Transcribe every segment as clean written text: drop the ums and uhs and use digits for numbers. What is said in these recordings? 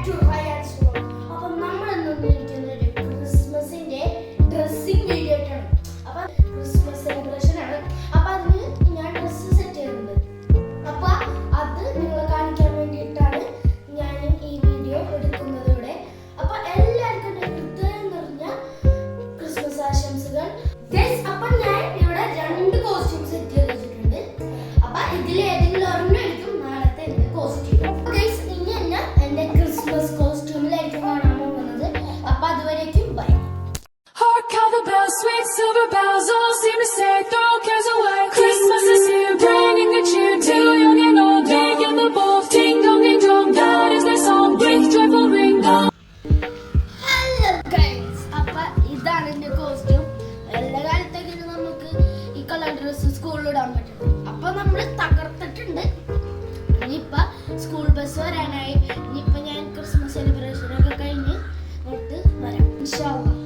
back to Ryan's World. അപ്പോൾ നമ്മൾ ഇരിക്കുന്ന ഒരു ക്രിസ്മസിന്റെ ഡ്രസ്സിംഗ് വീഡിയോ ആണ്. അപ്പോൾ ക്രിസ്മസ് സെലിബ്രേഷൻ ആണ്. അപ്പോൾ അതിന് ഞാൻ ഡ്രസ്സ് സെറ്റ് ചെയ്യുന്നുണ്ട്. അപ്പോൾ അത് നിങ്ങളെ കാണിക്കാൻ വേണ്ടിയിട്ടാണ് ഞാൻ ഈ വീഡിയോ എടുക്കുന്നത് ഇവിടെ. അപ്പോൾ എല്ലാവർക്കും ഹൃദയം നിറഞ്ഞ ക്രിസ്മസ് ആശംസകൾ. അപ്പോൾ ഞാൻ ഇവിടെ 2 കോസ്റ്റ്യൂം സെറ്റ് ചെയ്ത് വെച്ചിട്ടുണ്ട്. അപ്പോൾ ഇതിൽ ഏതെങ്കിലും ഒരെണ്ണം ആയിരിക്കും നാളത്തെ എൻ്റെ കോസ്റ്റ്യൂം. എന്റെ ക്രിസ്മസ് കോസ്റ്റ്യൂമിലായിരിക്കും കാണാൻ പോകുന്നത്. അപ്പോൾ അതുവരേക്കും by. Hark how the bells, sweet silver bells, all seem to say, throw cares away. Christmas is here, bringing good cheer to young and old, big and the bold. Ding dong, ding dong, that is my song. Ring, joyful ring, dong. Hello guys, അപ്പോൾ ഇതാണ് എൻ്റെ costume. എല്ലാ കാലത്തേക്കും നമുക്ക് ഈ colour dress സ്കൂളിൽ ഇടാൻ പറ്റും. അപ്പോൾ നമ്മൾ തകർത്തിട്ടുണ്ട്. ഇനിയിപ്പോൾ സ്കൂൾ ബസ് വരാനായി. ഇനിയിപ്പോൾ ഞാൻ ക്രിസ്മസ് സെലിബ്രേഷനൊക്കെ കഴിഞ്ഞ് ഇങ്ങോട്ട് വരാം ഇൻഷാ അല്ലാഹ്.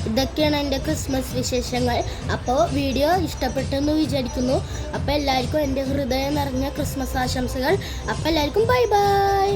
ഇതൊക്കെയാണ് എൻ്റെ ക്രിസ്മസ് വിശേഷങ്ങൾ. അപ്പോൾ വീഡിയോ ഇഷ്ടപ്പെട്ടെന്ന് വിചാരിക്കുന്നു. അപ്പോൾ എല്ലാവർക്കും എൻ്റെ ഹൃദയം നിറഞ്ഞ ക്രിസ്മസ് ആശംസകൾ. അപ്പോൾ എല്ലാവർക്കും ബൈ ബൈ.